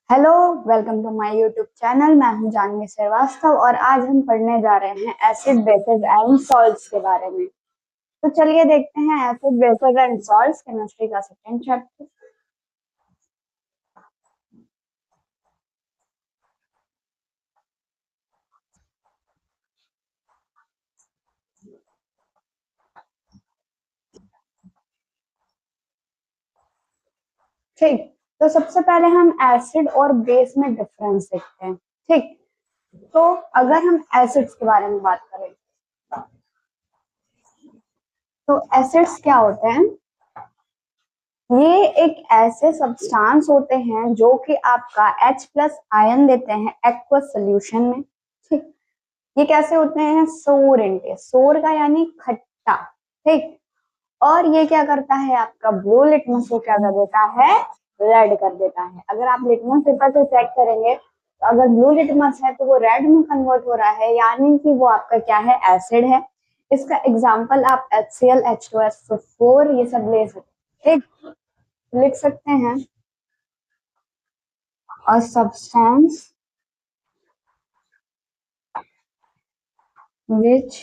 Hello. Welcome to my YouTube channel. मैं हूं जानवी श्रीवास्तव और आज हम पढ़ने जा रहे हैं एसिड बेसिस एंड सॉल्ट्स के बारे में। तो चलिए देखते हैं acid basis and salts chemistry का सेकंड चैप्टर। ठीक, तो सबसे पहले हम एसिड और बेस में डिफरेंस देखते हैं। ठीक, तो अगर हम एसिड्स के बारे में बात करें तो एसिड्स क्या होते हैं? ये एक ऐसे सब्सटेंस होते हैं जो कि आपका H प्लस आयन देते हैं एक्वस सोल्यूशन में। ठीक, ये कैसे होते हैं? सोर इनके, सोर का यानी खट्टा। ठीक, और ये क्या करता है? आपका ब्लू लिटमस को क्या कर देता है? रेड कर देता है। अगर आप लिटमस पेपर से चेक करेंगे तो अगर ब्लू लिटमस है तो वो रेड में कन्वर्ट हो रहा है, यानी कि वो आपका क्या है? एसिड है। इसका एग्जाम्पल आप HCl, H2SO4 ये सब ले सकते हैं। ठीक, लिख सकते हैं a substance which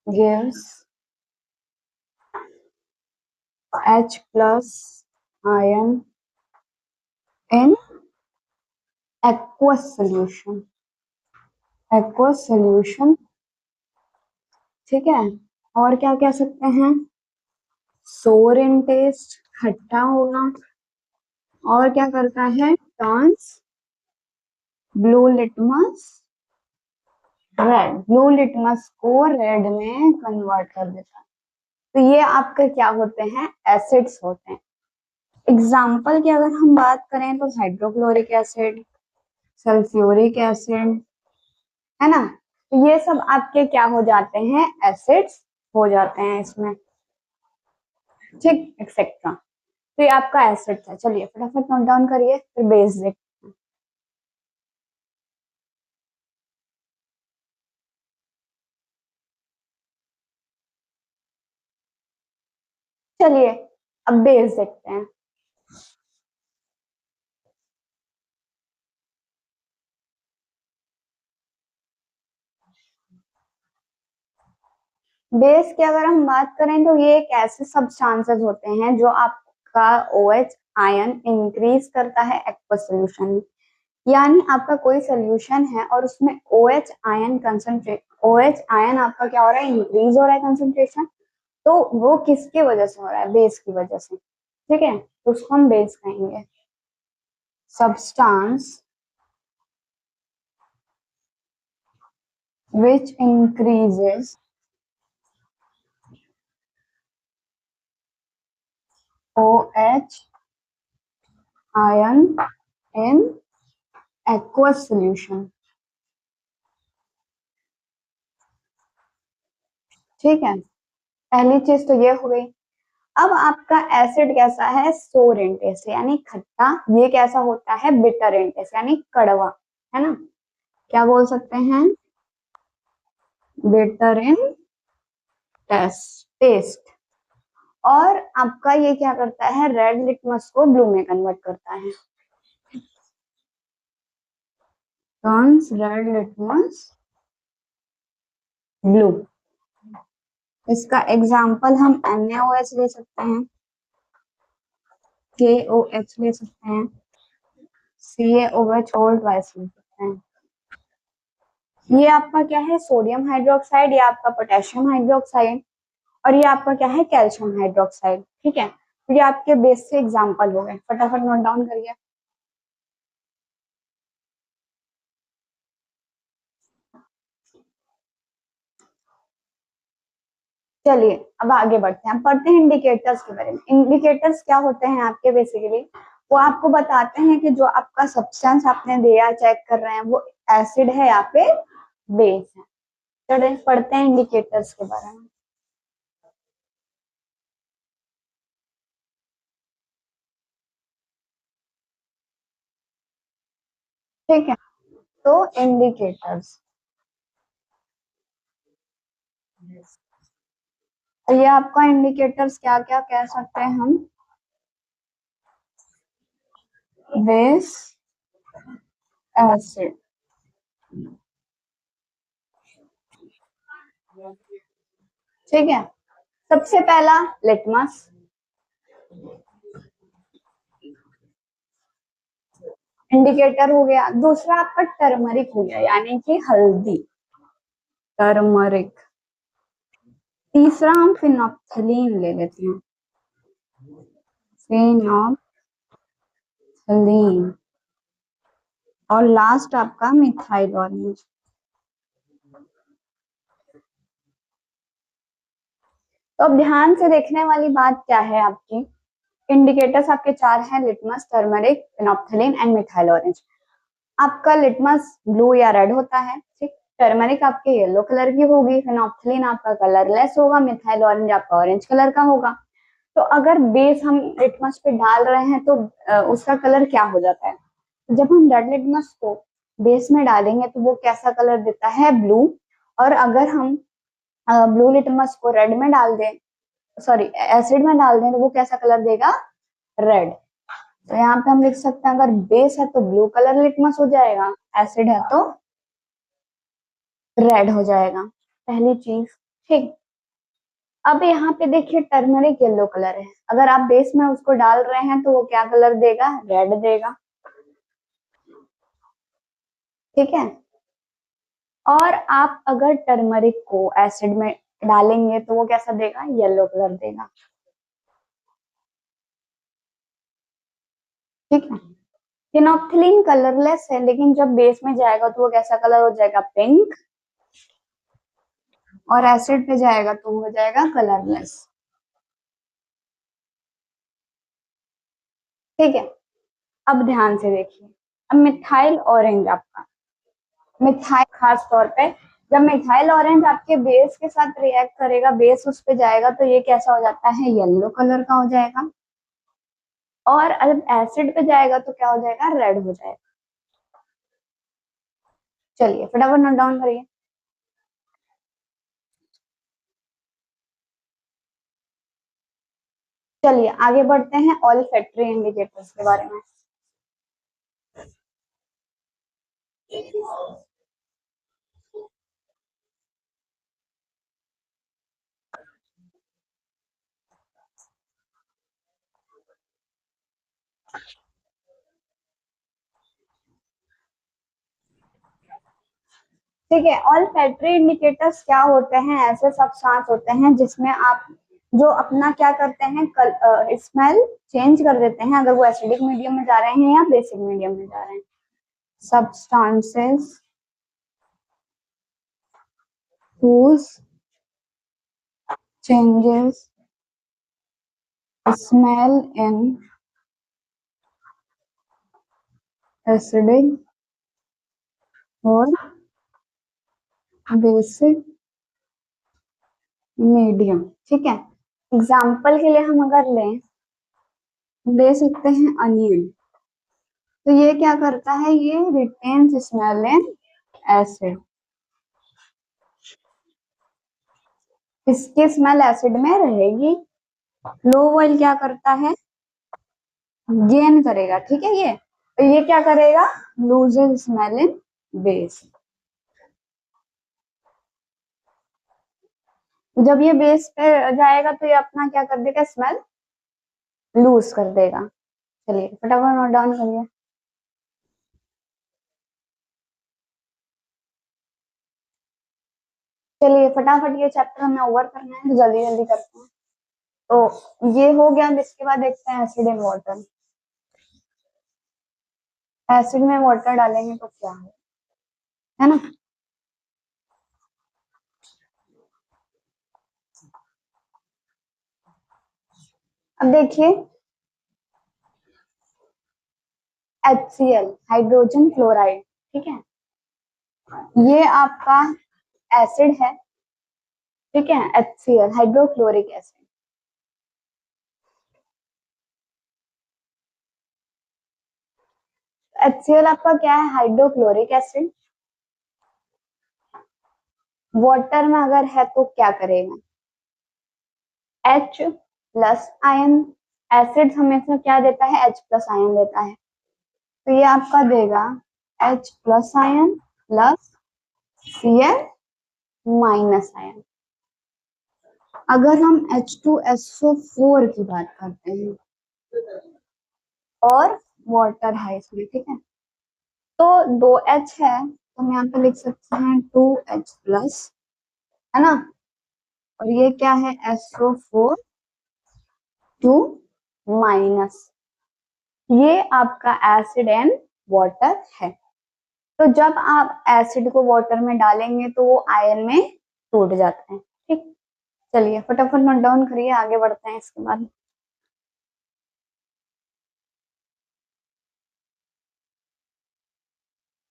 gives H plus ion in aqueous solution। aqueous solution, ठीक है। और क्या कह सकते हैं? सोर इन टेस्ट, खट्टा होगा। और क्या करता है? Turns blue litmus red, blue litmus को रेड में कन्वर्ट कर देता है। तो ये आपके क्या होते हैं? एसिड्स होते हैं। एग्जाम्पल की अगर हम बात करें तो हाइड्रोक्लोरिक एसिड, सल्फ्यूरिक एसिड, है ना। तो ये सब आपके क्या हो जाते हैं? एसिड्स हो जाते हैं इसमें। ठीक, एक्सेट्रा। तो ये आपका एसिड था। चलिए फटाफट नोट डाउन करिए, फिर बेस देखते हैं। चलिए अब बेस देखते हैं। बेस की अगर हम बात करें तो ये एक ऐसे सब्सटेंसेस होते हैं जो आपका OH आयन इंक्रीज करता है एक्वस सोल्यूशन में। यानी आपका कोई सोल्यूशन है और उसमें OH ion concentrate, OH ion आपका क्या हो रहा है? इंक्रीज हो रहा है कंसंट्रेशन। तो वो किसकी वजह से हो रहा है? बेस की वजह से। ठीक है, तो उसको हम बेस कहेंगे। Substance which increases OH ion in aqueous solution। ठीक है, पहली चीज तो ये हो गई। अब आपका एसिड कैसा है? सोर इन टेस्ट यानी खट्टा। ये कैसा होता है? बिटर इन टेस्ट यानी कड़वा, है ना। क्या बोल सकते हैं? Bitter in taste. और आपका ये क्या करता है? रेड लिटमस को ब्लू में कन्वर्ट करता है। Turns red litmus blue. इसका एग्जाम्पल हम NaOH ले सकते हैं, KOH ले सकते हैं, CaOH और ट्वाइस ले सकते हैं। ये आपका क्या है? सोडियम हाइड्रोक्साइड, या आपका पोटेशियम हाइड्रोक्साइड, और ये आपका क्या है? Calcium hydroxide. ठीक है, तो ये आपके बेस से एग्जाम्पल हो गए। फटाफट नोट डाउन करिए। चलिए अब आगे बढ़ते हैं, पढ़ते हैं इंडिकेटर्स के बारे में। इंडिकेटर्स क्या होते हैं आपके? बेसिकली वो आपको बताते हैं कि जो आपका सब्सटेंस आपने दिया, चेक कर रहे हैं वो एसिड है या फिर बेस है। चलिए पढ़ते हैं इंडिकेटर्स के बारे में। ठीक है, तो इंडिकेटर्स, ये आपका इंडिकेटर्स क्या क्या कह सकते हैं हम? Base, acid. ठीक है, सबसे पहला लिटमस, इंडिकेटर हो गया। दूसरा आपका टर्मरिक हो गया, यानी कि हल्दी, टर्मरिक। तीसरा हम फिनोप्थलीन ले लेते हैं, फिनोप्थलीन। और लास्ट आपका मिथाइल ऑरेंज। तो अब ध्यान से देखने वाली बात क्या है आपकी, इंडिकेटर्स आपके चार हैं, litmus, turmeric, phenolphthalein and methyl orange. आपका लिटमस ब्लू या रेड होता है, ठीक। टर्मरिक आपके येलो कलर की होगी, फिनोप्थलीन आपका कलरलेस होगा, मिथाइल ऑरेंज आपका ऑरेंज कलर का होगा। तो अगर बेस हम लिटमस पे डाल रहे हैं तो उसका कलर क्या हो जाता है, जब हम रेड लिटमस को बेस में डालेंगे तो वो कैसा कलर देता है, ब्लू। और अगर हम ब्लू लिटमस को रेड में डाल दें, सॉरी एसिड में डाल दें, तो वो कैसा कलर देगा, रेड। तो यहाँ पे हम लिख सकते हैं, अगर बेस है तो ब्लू कलर लिटमस हो जाएगा, एसिड है तो रेड हो जाएगा, पहली चीज। ठीक। अब यहाँ पे देखिए टर्मरिक येलो कलर है, अगर आप बेस में उसको डाल रहे हैं तो वो क्या कलर देगा, रेड देगा। ठीक है। और आप अगर टर्मरिक को एसिड में डालेंगे तो वो कैसा देगा, येलो कलर देगा। ठीक है। फिनोप्थलीन कलरलेस है, लेकिन जब बेस में जाएगा तो वो कैसा कलर हो जाएगा, पिंक। और एसिड पे जाएगा तो हो जाएगा कलरलेस। ठीक है। अब ध्यान से देखिए, अब मिथाइल ऑरेंज आपका, मिथाइल खास तौर पे जब मिथाइल ऑरेंज आपके बेस के साथ रिएक्ट करेगा, बेस उस पे जाएगा तो ये कैसा हो जाता है, येलो कलर का हो जाएगा। और जब एसिड पे जाएगा तो क्या हो जाएगा, रेड हो जाएगा। चलिए फटाफट नोट डाउन करिए। चलिए आगे बढ़ते हैं ऑल्फैक्टरी इंडिकेटर्स के बारे में। ठीक है, ऑल्फैक्टरी इंडिकेटर्स क्या होते हैं, ऐसे सब्सटेंस होते हैं जिसमें आप जो अपना क्या करते हैं, स्मेल चेंज कर देते हैं, अगर वो एसिडिक मीडियम में जा रहे हैं या बेसिक मीडियम में जा रहे हैं। substances whose changes smell in acidic और बेसिक मीडियम। ठीक है, एग्जाम्पल के लिए हम अगर लें, ले सकते हैं अनियन। तो ये क्या करता है, ये रिटेन्स स्मेल इन एसिड, इसकी स्मेल एसिड में रहेगी। क्लोव ऑयल क्या करता है, गेन करेगा। ठीक है, ये तो ये क्या करेगा, लूजेस स्मेल इन बेस। जब ये बेस पे जाएगा तो ये अपना क्या कर देगा, स्मेल लूज कर देगा। चलिए फटाफट नोट डाउन करिए। चलिए फटाफट ये चैप्टर हमें ओवर करना है, तो जल्दी जल्दी करते हैं। तो ये हो गया, अब इसके बाद देखते हैं एसिड इन वाटर। एसिड में वाटर डालेंगे तो क्या है ना। अब देखिए HCl, हाइड्रोजन क्लोराइड। ठीक है, ये आपका एसिड है। ठीक है, HCl हाइड्रोक्लोरिक एसिड। HCl आपका क्या है, हाइड्रोक्लोरिक एसिड। वाटर में अगर है तो क्या करेगा, H प्लस आयन। एसिड हमेशा क्या देता है, H प्लस आयन देता है। तो ये आपका देगा H plus ion plus Cl minus ion. अगर हम H2SO4 की बात करते हैं और वाटर है इसमें, ठीक है, तो 2H है तो हम यहाँ पे लिख सकते हैं 2H प्लस, है ना, और ये क्या है SO4 2 माइनस, ये आपका एसिड एंड वाटर है। तो जब आप एसिड को वाटर में डालेंगे तो वो आयन में टूट जाता है, ठीक। चलिए फटाफट नोट डाउन करिए, आगे बढ़ते हैं इसके बाद।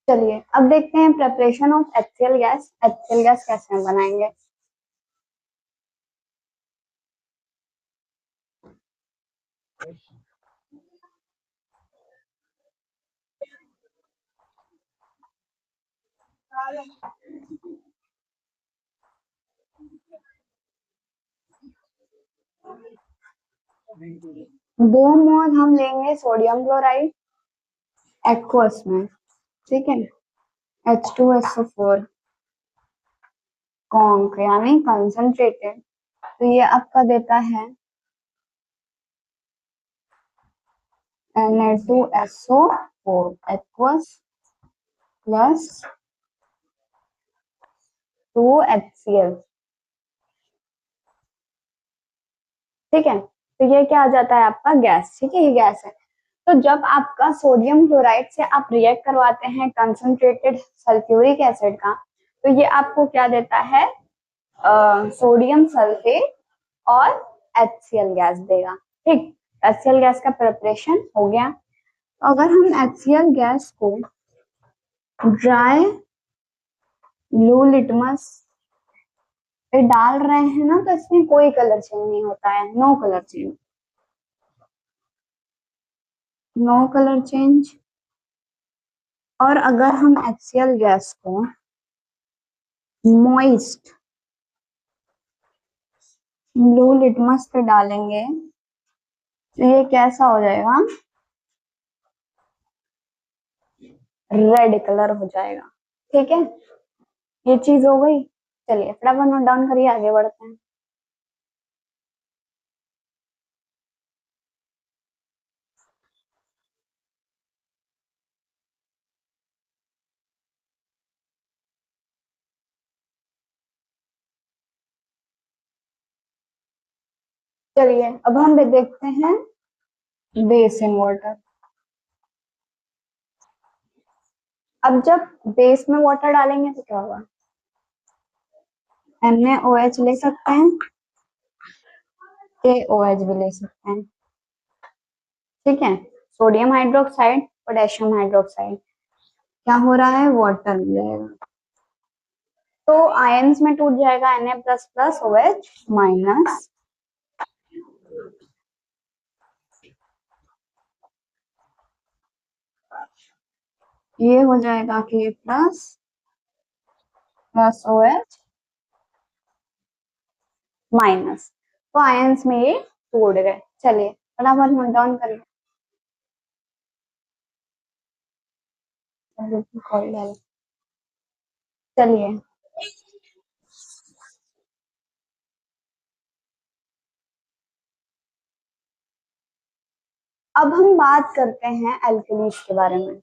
चलिए अब देखते हैं preparation of HCl gas. HCl gas कैसे हम बनाएंगे। दो मोल हम लेंगे सोडियम क्लोराइड एक्वस में, ठीक है, H2SO4 कॉन्क यानी कंसंट्रेटेड, तो ये आपका देता है Na2SO4 एक्वस प्लस 2HCl, ठीक है। तो ये क्या आ जाता है आपका गैस, ठीक है, ये गैस है। तो जब आपका सोडियम क्लोराइड से आप रिएक्ट करवाते हैं कंसंट्रेटेड सल्फ्यूरिक एसिड का, तो ये आपको क्या देता है, सोडियम सल्फेट और HCl गैस देगा, ठीक। HCl गैस का प्रिपरेशन हो गया। तो अगर हम HCl गैस को ड्राई ब्लू लिटमस पे डाल रहे हैं ना, तो इसमें कोई कलर चेंज नहीं होता है, no colour change, no colour change. और अगर हम HCl गैस को मॉइस्ट ब्लू लिटमस पे डालेंगे तो ये कैसा हो जाएगा, रेड कलर हो जाएगा, ठीक है। ये चीज हो गई। चलिए फटाफट नोट डाउन करिए, आगे बढ़ते हैं। चलिए अब हम देखते हैं बेस इन वाटर। अब जब बेस में वाटर डालेंगे तो क्या होगा, NaOH ले सकते हैं, KOH भी ले सकते हैं, ठीक है। सोडियम हाइड्रोक्साइड पोटेशियम हाइड्रोक्साइड क्या हो रहा है, वाटर मिल जाएगा, तो आयंस में टूट जाएगा Na plus plus OH minus, ये हो जाएगा K plus plus OH minus, तो आयंस में ये टूट गए। चलिए फटाफट नोट डाउन करिए। चलिए अब हम बात करते हैं एल्कलीज के बारे में।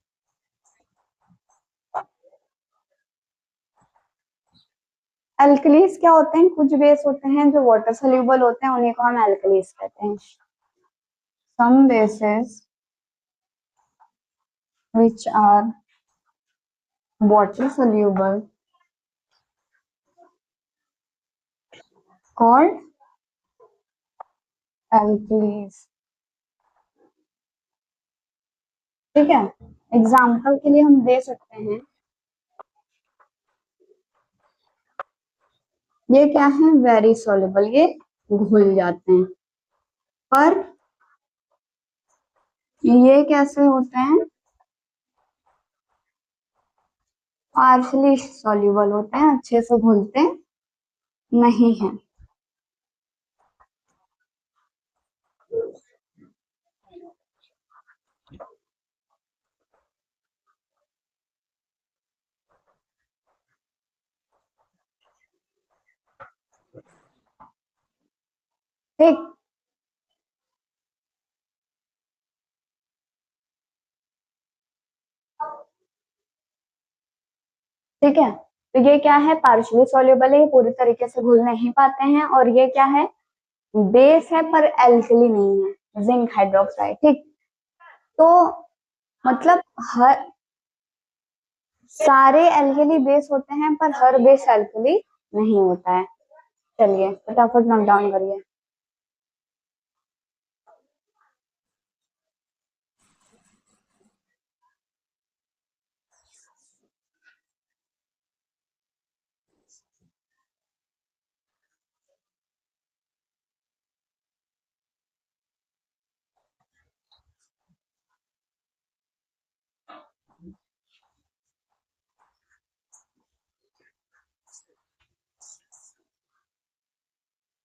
एल्कलीज क्या होते हैं, कुछ बेस होते हैं जो वाटर सोल्यूबल होते हैं, उन्हीं को हम एल्कलीज कहते हैं। सम bases which are water soluble called alkalis, ठीक है। एग्जाम्पल के लिए हम दे सकते हैं, ये क्या है, वेरी सोल्यूबल, ये घुल जाते हैं, पर ये कैसे होते हैं, पार्शली सोल्यूबल होते हैं, अच्छे से घुलते नहीं है। ठीक। ठीक है, तो ये क्या है, पार्शियली सॉल्युबल है, ये पूरी तरीके से घुल नहीं पाते हैं। और ये क्या है, बेस है पर एल्कली नहीं है, जिंक हाइड्रोक्साइड। ठीक, तो मतलब हर सारे एल्कली बेस होते हैं पर हर बेस एल्कली नहीं होता है। चलिए फटाफट नोट डाउन करिए।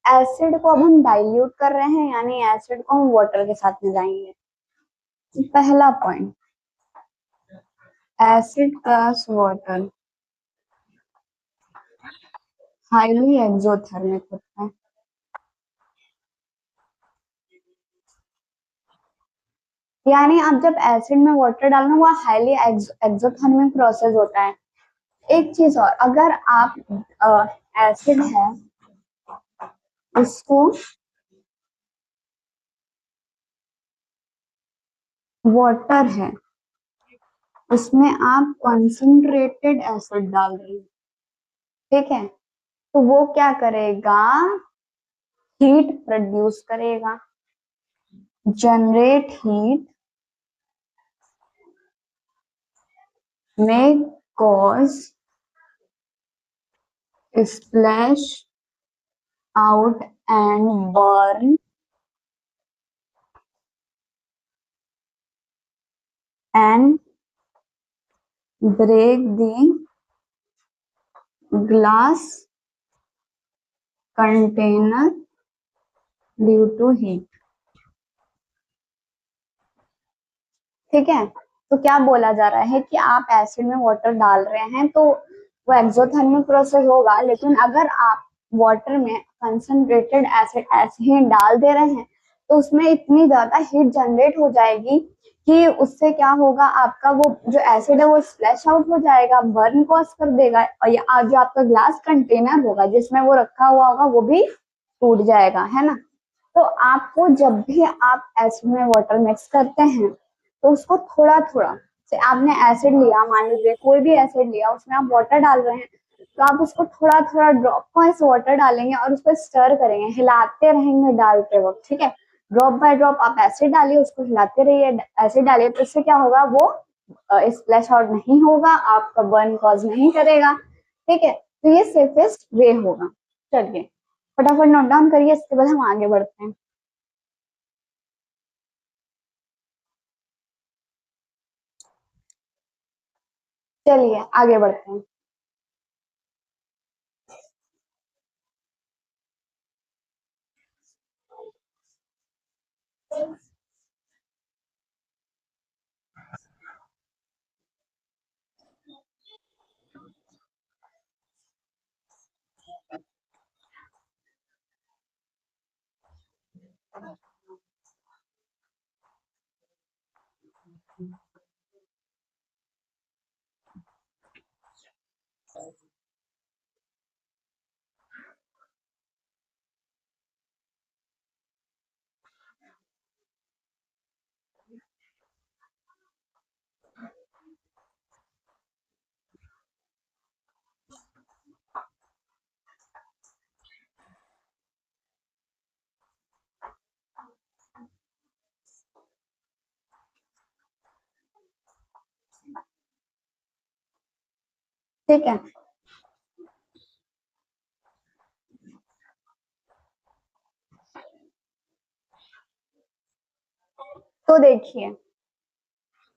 एसिड को अब हम डाइल्यूट कर रहे हैं, यानी एसिड को हम वाटर के साथ मिलाएंगे। पहला point, acid plus water highly exothermic होता है। यानी आप जब एसिड में वाटर डालना, वो हाईली एक्सोथर्मिक प्रोसेस होता है। एक चीज और, अगर आप एसिड है उसको वाटर है उसमें आप कंसंट्रेटेड एसिड डाल रहे हैं, ठीक है, तो वो क्या करेगा, हीट प्रोड्यूस करेगा, generate heat, may cause splash out and burn and break the glass container due to heat। ठीक है, तो क्या बोला जा रहा है कि आप एसिड में वाटर डाल रहे हैं तो वो एक्सोथर्मिक प्रोसेस होगा, लेकिन अगर आप वाटर में कंसंट्रेटेड एसिड ऐसे ही डाल दे रहे हैं तो उसमें इतनी ज्यादा हीट जनरेट हो जाएगी कि उससे क्या होगा, आपका वो जो एसिड है वो स्प्लैश आउट हो जाएगा, बर्न कॉज कर देगा, और ये जो आपका ग्लास कंटेनर होगा जिसमें वो रखा हुआ होगा वो भी टूट जाएगा, है ना। तो आपको जब भी आप एसिड में वाटर मिक्स करते हैं तो उसको थोड़ा थोड़ा से, आपने एसिड लिया, मान लीजिए कोई भी एसिड लिया, उसमें आप वाटर डाल रहे हैं, तो आप उसको थोड़ा थोड़ा ड्रॉप वाइज वाटर डालेंगे और उसको स्टर करेंगे, हिलाते रहेंगे डालते वक्त, ठीक है। ड्रॉप बाय ड्रॉप आप एसिड डालिए, उसको हिलाते रहिए, एसिड डालिए, तो इससे क्या होगा, वो स्प्लैश आउट नहीं होगा, आपका बर्न कॉज नहीं करेगा, ठीक है। तो ये सेफेस्ट वे होगा। चलिए फटाफट नोट डाउन करिए, इसके बाद हम आगे बढ़ते हैं। चलिए आगे बढ़ते हैं। ठीक है, तो देखिए,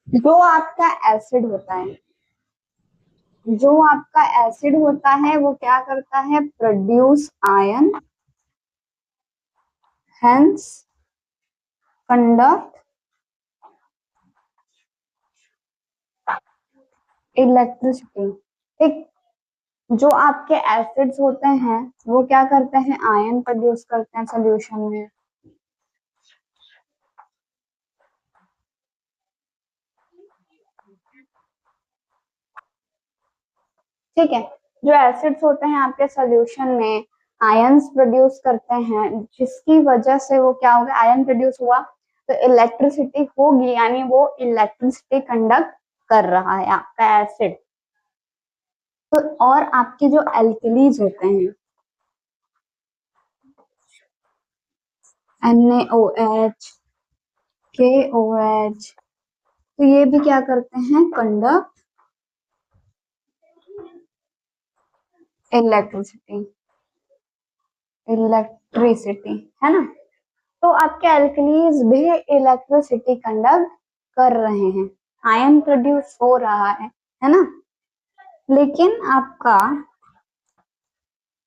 जो आपका एसिड होता है, जो आपका एसिड होता है वो क्या करता है, produce ion, hence conduct electricity. ठीक, जो आपके एसिड्स होते हैं वो क्या करते हैं, आयन प्रोड्यूस करते हैं सोल्यूशन में, ठीक है। जो एसिड्स होते हैं आपके सोल्यूशन में आयंस प्रोड्यूस करते हैं, जिसकी वजह से वो क्या होगा, आयन प्रोड्यूस हुआ तो इलेक्ट्रिसिटी होगी, यानी वो इलेक्ट्रिसिटी कंडक्ट कर रहा है आपका एसिड। तो और आपके जो एल्कलीज होते हैं NaOH, KOH, तो ये भी क्या करते हैं, कंडक्ट इलेक्ट्रिसिटी, इलेक्ट्रिसिटी, है ना। तो आपके एल्कलीज भी इलेक्ट्रिसिटी कंडक्ट कर रहे हैं, आयन प्रोड्यूस हो रहा है ना। लेकिन आपका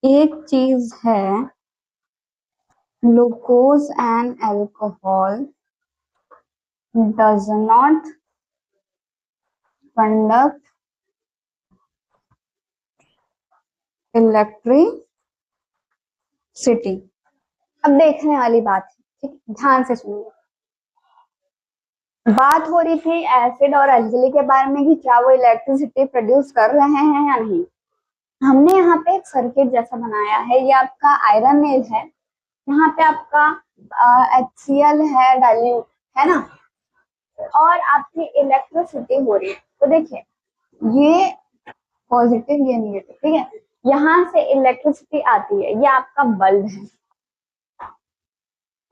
एक चीज है, glucose and alcohol does not conduct electricity. अब देखने वाली बात है, ठीक, ध्यान से सुनिए। बात हो रही थी एसिड और एल्कली के बारे में कि क्या वो इलेक्ट्रिसिटी प्रोड्यूस कर रहे हैं या नहीं। हमने यहाँ पे एक सर्किट जैसा बनाया है, ये आपका आयरन नेल है, यहाँ पे आपका HCl है डाइल्यूट, है ना, और आपकी इलेक्ट्रिसिटी हो रही है। तो देखिए ये पॉजिटिव, ये नेगेटिव, ठीक है, यहाँ से इलेक्ट्रिसिटी आती है, ये आपका बल्ब है,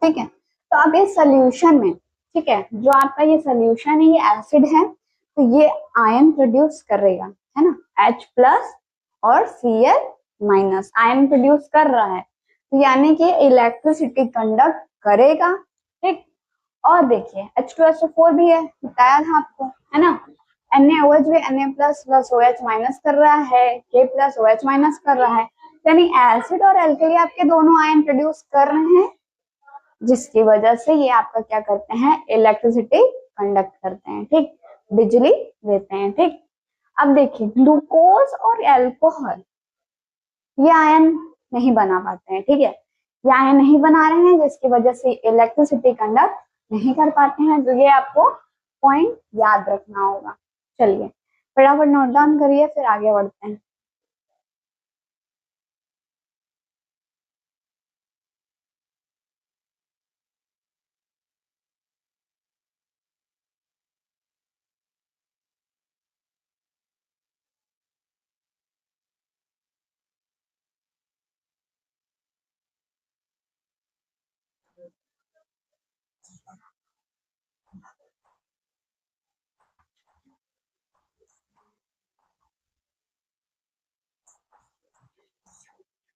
ठीक है। तो अब इस सोल्यूशन में, ठीक है, जो आपका ये सोल्यूशन है ये एसिड है, तो ये आयन प्रोड्यूस करेगा, है ना, H+ और Cl- आयन प्रोड्यूस कर रहा है, तो यानी कि इलेक्ट्रिसिटी कंडक्ट करेगा, ठीक। और देखिए H2SO4 भी है, बताया था आपको, है ना, NaOH भी Na++OH- कर रहा है, K+OH- कर रहा है, यानी एसिड और एल्कली आपके दोनों आयन प्रोड्यूस कर रहे हैं, जिसकी वजह से ये आपका क्या करते हैं, इलेक्ट्रिसिटी कंडक्ट करते हैं, ठीक, बिजली देते हैं, ठीक। अब देखिए ग्लूकोज और अल्कोहल ये आयन नहीं बना पाते हैं, ठीक है, ये आयन नहीं बना रहे हैं, जिसकी वजह से इलेक्ट्रिसिटी कंडक्ट नहीं कर पाते हैं, तो ये आपको पॉइंट याद रखना होगा। चलिए फटाफट नोट डाउन करिए, फिर आगे बढ़ते हैं।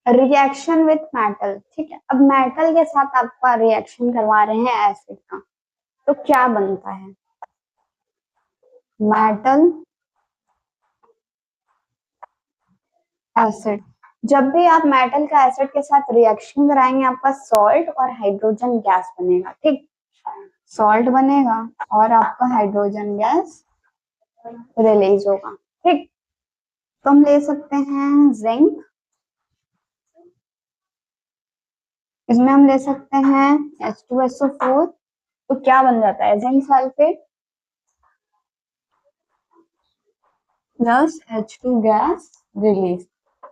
रिएक्शन विथ मेटल, ठीक है, अब मेटल के साथ आपका रिएक्शन करवा रहे हैं एसिड का, तो क्या बनता है, मेटल एसिड। जब भी आप मेटल का एसिड के साथ रिएक्शन कराएंगे, आपका सॉल्ट और हाइड्रोजन गैस बनेगा, ठीक, सॉल्ट बनेगा और आपका हाइड्रोजन गैस रिलीज होगा, ठीक। तो हम ले सकते हैं जिंक, इसमें हम ले सकते हैं H2SO4, तो क्या बन जाता है, zinc sulphate plus H2 gas release,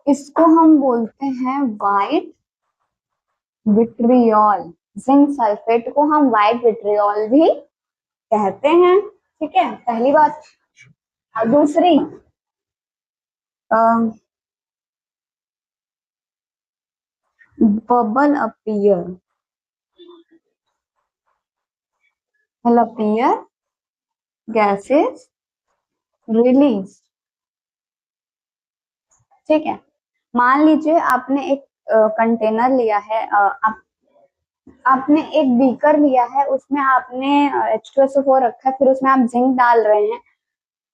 इसको हम बोलते हैं व्हाइट विट्रियोल। जिंक सल्फेट को हम व्हाइट विट्रियोल भी कहते हैं, ठीक है, पहली बात। और दूसरी, bubble appear, appear gases release, ठीक है। मान लीजिए आपने एक कंटेनर लिया है, आपने एक बीकर लिया है, उसमें आपने H2SO4 रखा है, फिर उसमें आप जिंक डाल रहे हैं,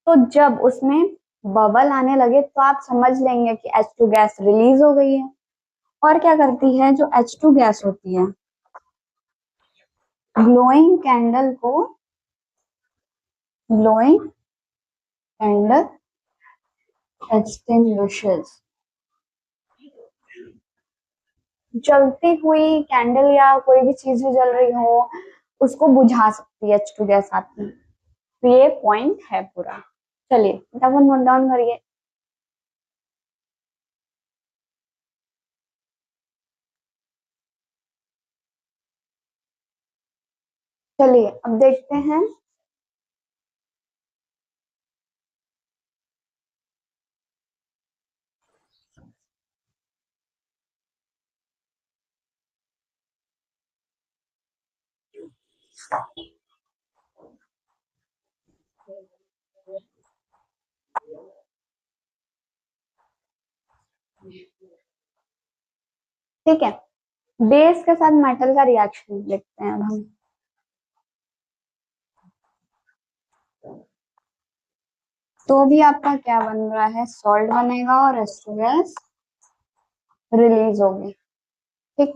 तो जब उसमें बबल आने लगे तो आप समझ लेंगे कि H2 गैस रिलीज हो गई है। और क्या करती है जो H2 गैस होती है, ग्लोइंग कैंडल को, ग्लोइंग कैंडल एक्सटिंग्विशेस, जलती हुई कैंडल या कोई भी चीज जो जल रही हो उसको बुझा सकती है H2 गैस आपकी, तो ये पॉइंट है पूरा। चलिए फटाफट नोट डाउन करिए। चलिए अब देखते हैं। ठीक है, बेस के साथ मेटल का रिएक्शन देखते हैं अब हम। तो भी आपका क्या बन रहा है, सॉल्ट बनेगा और H2 गैस रिलीज होगी। ठीक,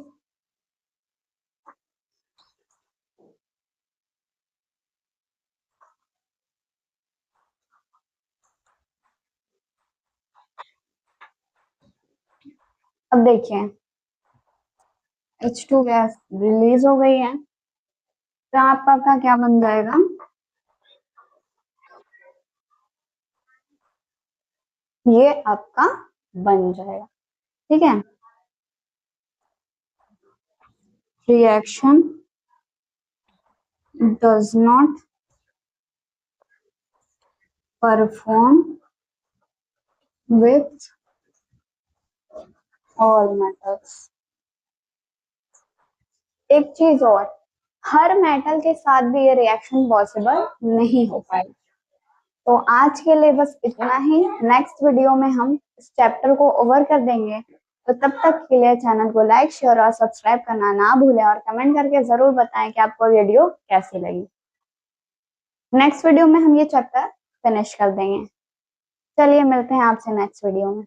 अब देखिए H2 गैस रिलीज हो गई है, तो आपका क्या बन जाएगा, ये आपका बन जाएगा। ठीक है, reaction does not perform with all metals. एक चीज और, हर मेटल के साथ भी ये रिएक्शन पॉसिबल नहीं हो पाएगी। तो आज के लिए बस इतना ही। नेक्स्ट वीडियो में हम इस चैप्टर को ओवर कर देंगे। तो तब तक के लिए चैनल को लाइक, शेयर और सब्सक्राइब करना ना भूलें और कमेंट करके जरूर बताएं कि आपको वीडियो कैसी लगी। नेक्स्ट वीडियो में हम ये चैप्टर फिनिश कर देंगे। चलिए मिलते हैं आपसे नेक्स्ट वीडियो में।